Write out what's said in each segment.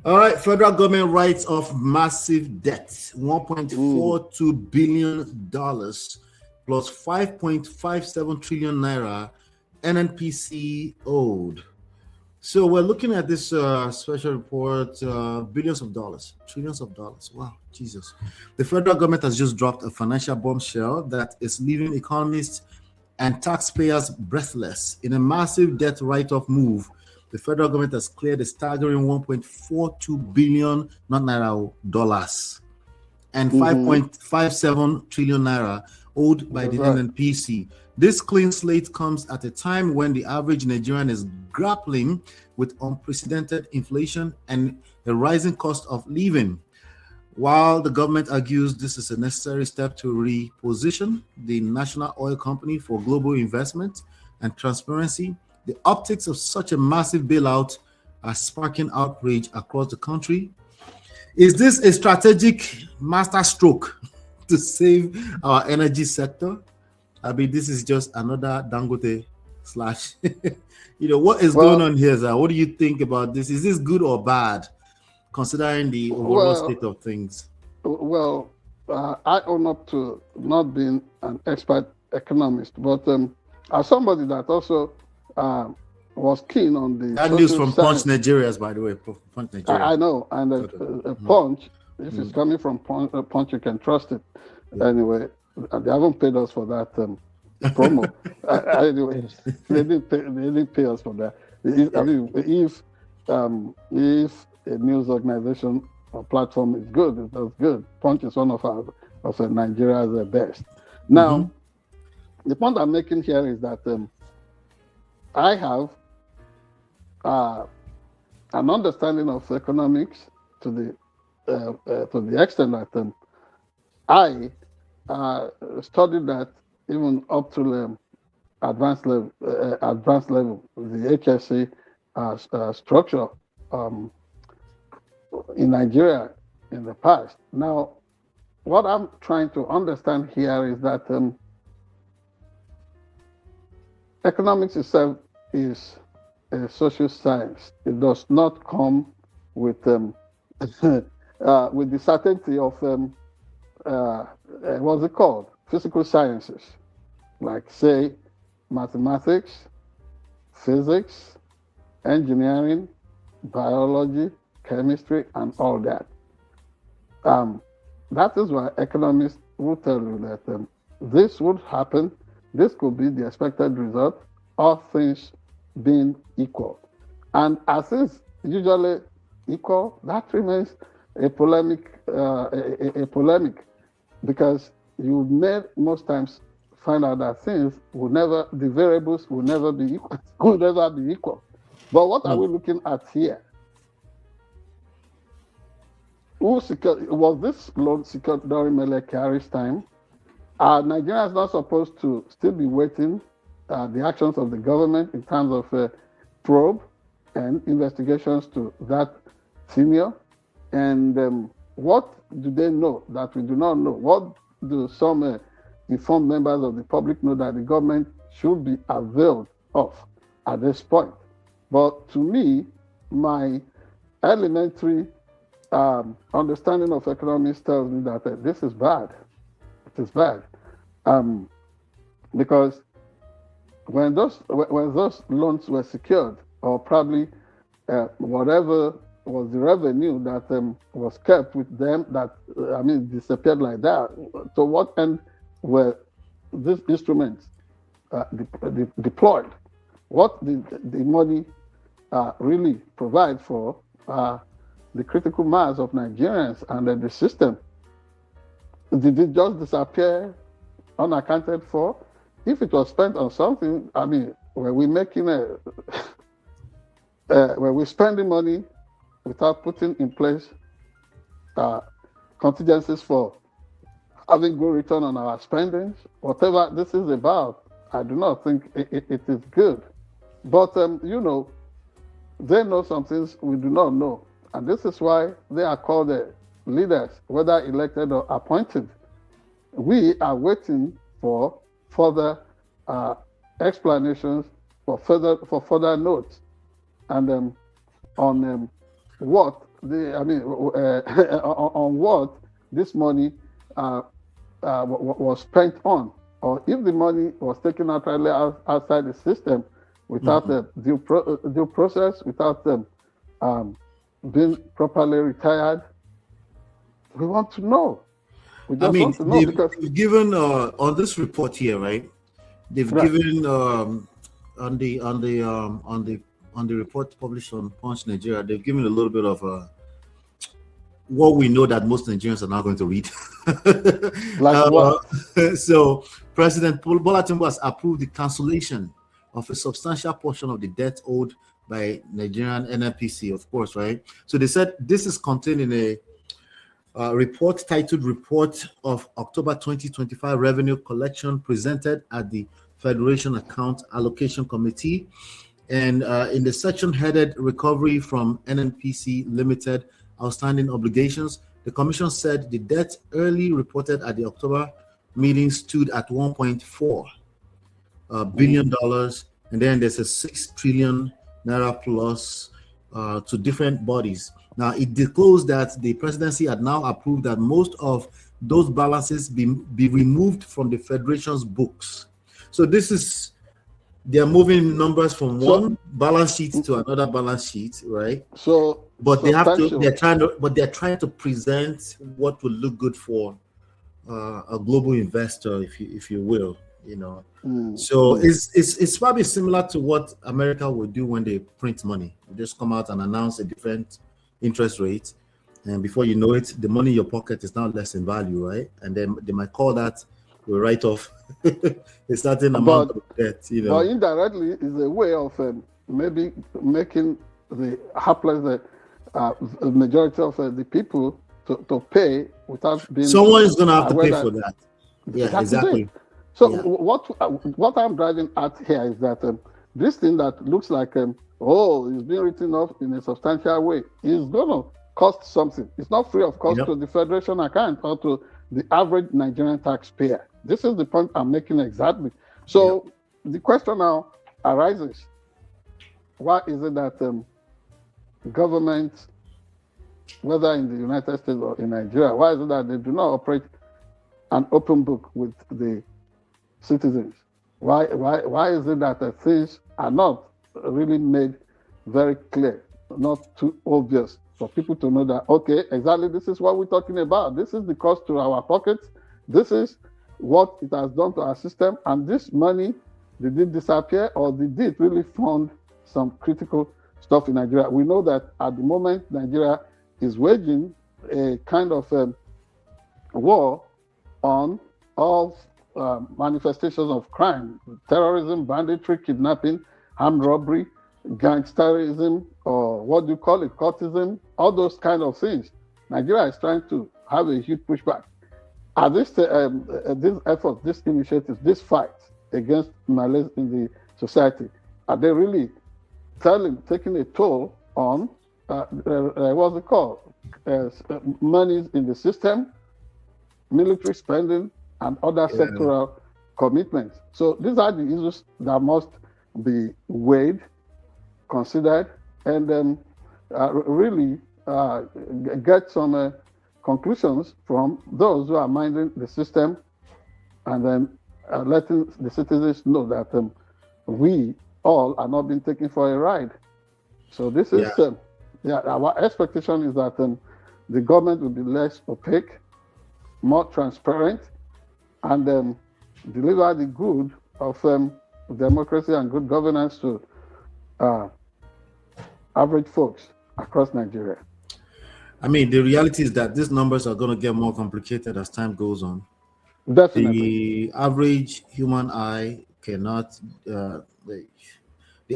All right, federal government writes off massive debt, Mm. $1.42 billion plus 5.57 trillion naira NNPC owed. So we're looking at this special report, billions of dollars, trillions of dollars. Wow, Jesus. The federal government has just dropped a financial bombshell that is leaving economists and taxpayers breathless. In a massive debt write-off move, the federal government has cleared a staggering 1.42 billion, not naira, dollars, and Mm-hmm. 5.57 trillion naira owed by That's the right. NNPC. This clean slate comes at a time when the average Nigerian is grappling with unprecedented inflation and a rising cost of living. While the government argues this is a necessary step to reposition the national oil company for global investment and transparency, the optics of such a massive bailout are sparking outrage across the country. Is this a strategic masterstroke to save our energy sector? I mean, this is just another Dangote slash. What is going Well, on here, sir? What do you think about this? Is this good or bad, considering the overall state well, of things? well. I own up to not being an expert economist, but as somebody that also uh, was keen on the That news social from Punch science. Nigeria's, by the way, Punch Nigeria. I know, and Okay. a Mhm. punch. If it's Mhm. coming from punch, you can trust it. Yeah. Anyway, they haven't paid us for that promo. Anyway, they didn't pay us for that. I Yeah. mean, if a news organization or platform is good, it does good. Punch is one of Nigeria's best. Mhm. Now, the point I'm making here is that I have uh, an understanding of economics to the extent that I studied that even up to the advanced level, the HSC structure um, in Nigeria in the past. Now, what I'm trying to understand here is that economics itself is a social science. It does not come with with the certainty of what's it called? Physical sciences, like say mathematics, physics, engineering, biology, chemistry, and all that. Um, that is why economists will tell you that this would happen, this could be the expected result, all things being equal. And as is usually equal, that remains a polemic, because you may most times find out that things will never, the variables will never be equal, will never be equal. But what are Mm. we looking at here? Who secured, was this loan secured during Mele Kyari's time? Are Nigerians not supposed to still be waiting the actions of the government in terms of probe and investigations to that senior? And what do they know that we do not know? What do some informed members of the public know that the government should be availed of at this point? But to me, my elementary understanding of economics tells me that this is bad. It is bad. Um, because when those loans were secured, or probably whatever was the revenue that was kept with them, that I mean disappeared like that. So what end were these instruments deployed? What did the money really provide for the critical mass of Nigerians and the system? Did it just disappear unaccounted for? If it was spent on something, I mean, were we making were we spending money without putting in place uh, contingencies for having good return on our spendings? Whatever this is about, I do not think it is good. But they know some things we do not know, and this is why they are called the leaders, whether elected or appointed. We are waiting for further uh, explanations, for further notes, and on what on what this money was spent on, or if the money was taken outrightly outside the system without the due process, without them being properly retired. We want to know. We just want to know because they've given on this report here, right? They've given on the report published on Punch Nigeria, they've given a little bit of what we know that most Nigerians are not going to read. Like what? So President Bola Tinubu has approved the cancellation of a substantial portion of the debt owed by Nigerian NNPC, of course, right? So they said this is contained in a report titled Report of October 2025 Revenue Collection presented at the Federation Account Allocation Committee. And in the section headed Recovery from NNPC Limited Outstanding Obligations, the Commission said the debt early reported at the October meeting stood at $1.4 billion. And then there's a 6 trillion naira plus to different bodies. Now, it disclosed that the presidency had now approved that most of those balances be removed from the Federation's books. So this is, they're moving numbers from one balance sheet to another balance sheet, right? But they're trying to present what will look good for a global investor, if you will, you know. So it's probably similar to what America would do when they print money. They just come out and announce a different interest rate, and before you know it, the money in your pocket is now less in value, right? And then they might call that a write-off a certain amount of debt, you know. But indirectly, is a way of maybe making the hapless majority of the people to pay without being. Someone is going to have to pay for that. Yeah, exactly. So what I'm driving at here is that this thing that looks like it's being written off in a substantial way is going to cost something. It's not free of cost to the Federation account or to the average Nigerian taxpayer. This is the point I'm making exactly. So the question now arises: why is it that governments, whether in the United States or in Nigeria, why is it that they do not operate an open book with the citizens? Why is it that things are not really made very clear, not too obvious for people to know that, okay, exactly this is what we're talking about. This is the cost to our pockets. This is what it has done to our system. And this money, did it disappear or did it really fund some critical stuff in Nigeria? We know that at the moment, Nigeria is waging a kind of war on all manifestations of crime: terrorism, banditry, kidnapping, armed robbery, gangsterism, or what do you call it, cultism, all those kind of things. Nigeria is trying to have a huge pushback. Are this efforts, this initiatives, this fight against malaise in the society, are they really taking a toll on what's it called, monies in the system, military spending, and other sectoral commitments? So these are the issues that must be weighed, considered, and then really get some conclusions from those who are minding the system, and then letting the citizens know that we all are not being taken for a ride. So this is, our expectation is that the government will be less opaque, more transparent, and deliver the good of democracy and good governance to average folks across Nigeria. I mean, the reality is that these numbers are going to get more complicated as time goes on. Definitely. The average human eye cannot, the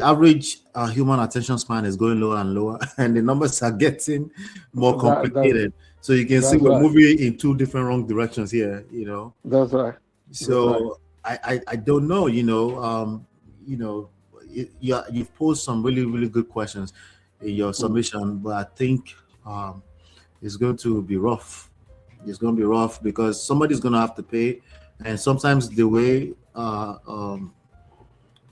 average human attention span is going lower and lower, and the numbers are getting more complicated. So you can see we're moving in two different wrong directions here, you know. That's right. So I don't know, you've posed some really, really good questions in your submission, but I think it's going to be rough. It's going to be rough because somebody's going to have to pay, and sometimes the way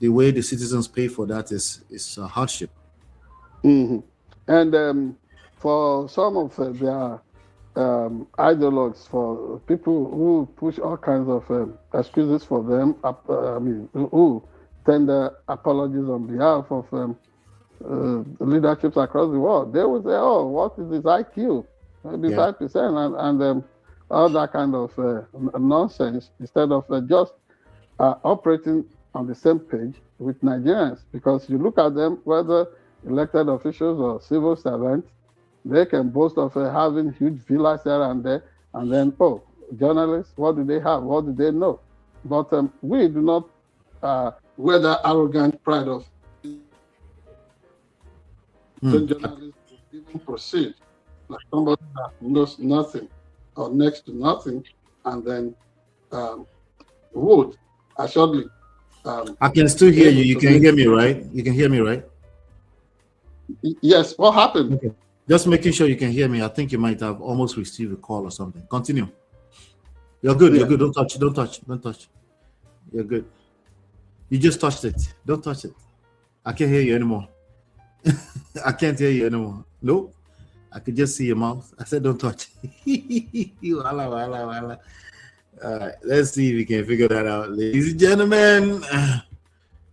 the citizens pay for that is a hardship. Mm-hmm. And for some of their ideologues, for people who push all kinds of excuses for them, who tender apologies on behalf of leaderships across the world, they will say, "Oh, what is his IQ? Maybe 5%," and all that kind of nonsense, instead of just operating on the same page with Nigerians. Because you look at them, whether elected officials or civil servants, they can boast of having huge villas here and there, and then, oh, journalists, what do they have? What do they know? But we do not wear that arrogant pride of journalists even proceed like somebody that knows nothing or next to nothing, and then would assuredly. I can still hear you. You can hear me, right? You can hear me, right? Yes. What happened? Okay. Just making sure you can hear me. I think you might have almost received a call or something. Continue. You're good. You're good. Don't touch. Don't touch. Don't touch. You're good. You just touched it. Don't touch it. I can't hear you anymore. I can't hear you anymore. Nope. I could just see your mouth. I said, don't touch. Let's see if we can figure that out, ladies and gentlemen.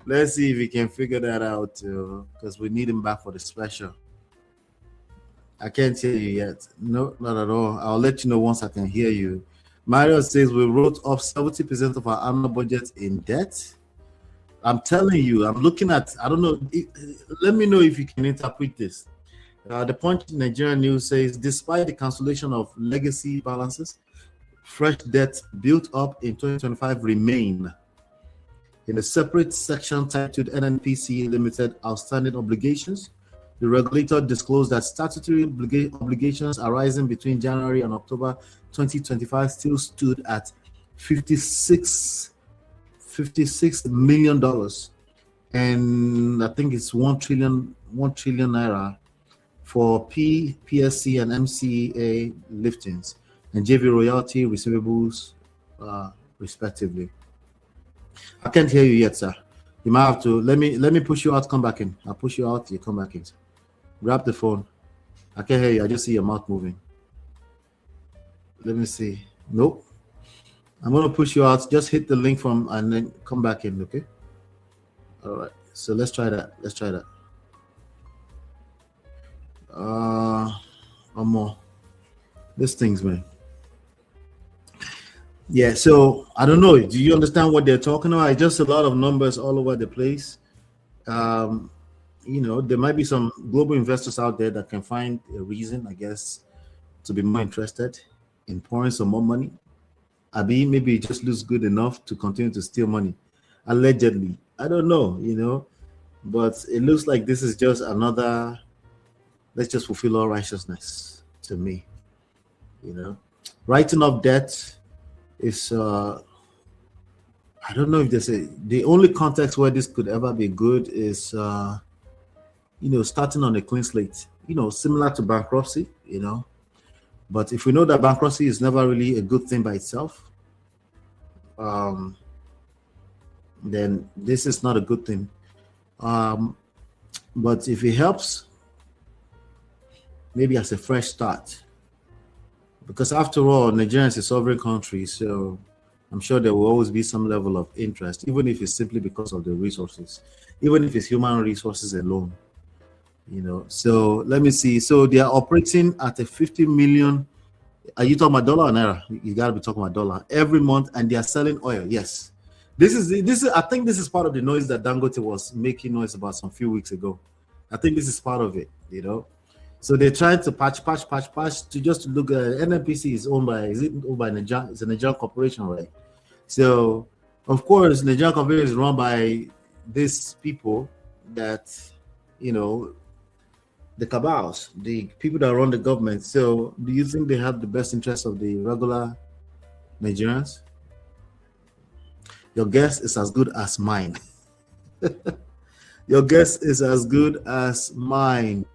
Let's see if we can figure that out, because we need him back for the special. I can't hear you yet. No, not at all. I'll let you know once I can hear you. Mario says we wrote off 70% of our annual budget in debt. I'm telling you, I'm looking at, I don't know, let me know if you can interpret this. The Punch Nigerian News says, despite the cancellation of legacy balances, fresh debt built up in 2025 remain. In a separate section titled NNPC Limited Outstanding Obligations, the regulator disclosed that statutory obligations arising between January and October 2025 still stood at $56 million, and I think it's 1 trillion naira for PSC and MCA liftings and JV royalty receivables, respectively. I can't hear you yet, sir. You might have to let me push you out. Come back in. I'll push you out. You come back in. Grab the phone. I can't hear you. I just see your mouth moving. Let me see. Nope. I'm gonna push you out. Just hit the link from and then come back in. Okay. All right. So let's try that. Let's try that. One more. This thing's, man. Yeah, so I don't know. Do you understand what they're talking about? It's just a lot of numbers all over the place. There might be some global investors out there that can find a reason, I guess, to be more interested in pouring some more money. Maybe it just looks good enough to continue to steal money. Allegedly. I don't know, but it looks like this is just another, let's just fulfill all righteousness to me. Writing off debt is I don't know if the only context where this could ever be good is starting on a clean slate, similar to bankruptcy, but if we know that bankruptcy is never really a good thing by itself, then this is not a good thing. But if it helps, maybe as a fresh start, because after all, Nigeria is a sovereign country, so I'm sure there will always be some level of interest, even if it's simply because of the resources, even if it's human resources alone, So let me see. So they are operating at a 50 million. Are you talking about dollar or naira? You got to be talking about dollar every month, and they are selling oil. Yes, this is. I think this is part of the noise that Dangote was making noise about some few weeks ago. I think this is part of it. So they're trying to patch to just look at NNPC is owned by Nigeria? It's a Nigerian corporation, right? So of course Nigerian corporation is run by these people that the cabals, the people that run the government. So do you think they have the best interests of the regular Nigerians? Your guess is as good as mine. Your guess is as good as mine.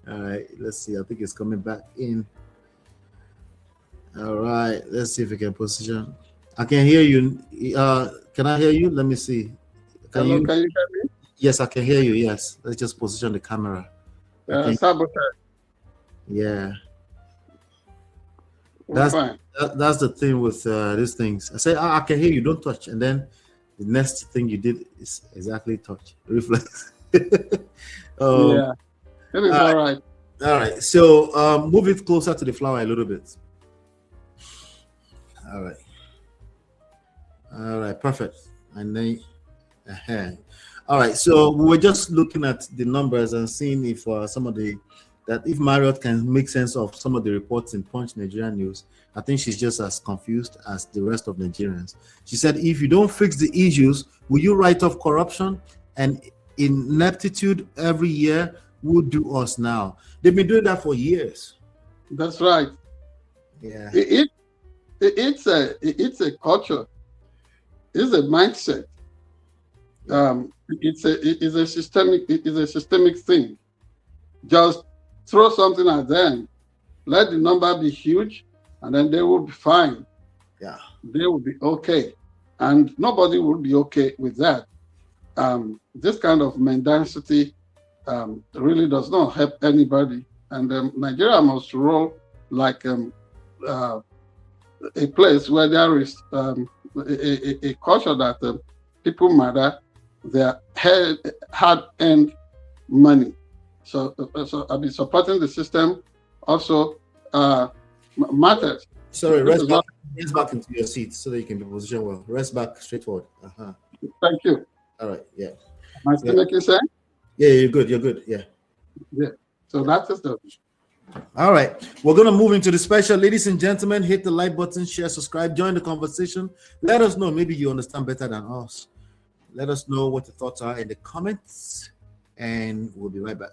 All right, let's see. I think it's coming back in. All right, let's see if we can position. I can hear you. Can I hear you? Let me see. Can you hear me? Yes, I can hear you. Yes. Let's just position the camera. Sabotage. Yeah. We're fine. That's the thing with these things. I say, I can hear you, don't touch. And then the next thing you did is exactly touch. Reflex. Yeah, it is all right. All right. So move it closer to the flower a little bit. All right. All right, perfect. And then all right, so we were just looking at the numbers and seeing if if Marriott can make sense of some of the reports in Punch Nigerian News. I think she's just as confused as the rest of Nigerians. She said, if you don't fix the issues, will you write off corruption and ineptitude every year? Would do us now. They've been doing that for years. That's right. Yeah. It's a culture. It's a mindset. It's a systemic thing. Just throw something at them, let the number be huge, and then they will be fine. Yeah, they will be okay, and nobody will be okay with that. This kind of mendacity really does not help anybody, and Nigeria must roll like a place where there is a culture that people matter, their hard-earned money. So I've been supporting the system. Also, matters. Sorry, rest back into your seat so that you can be positioned well. Rest back, straightforward. Thank you. All right. Yeah. Am I still making sense? Yeah, you're good. You're good. Yeah. Yeah. So that's the. All right, we're gonna move into the special. Ladies and gentlemen, hit the like button, share, subscribe, join the conversation. Let us know. Maybe you understand better than us. Let us know what the thoughts are in the comments, and we'll be right back.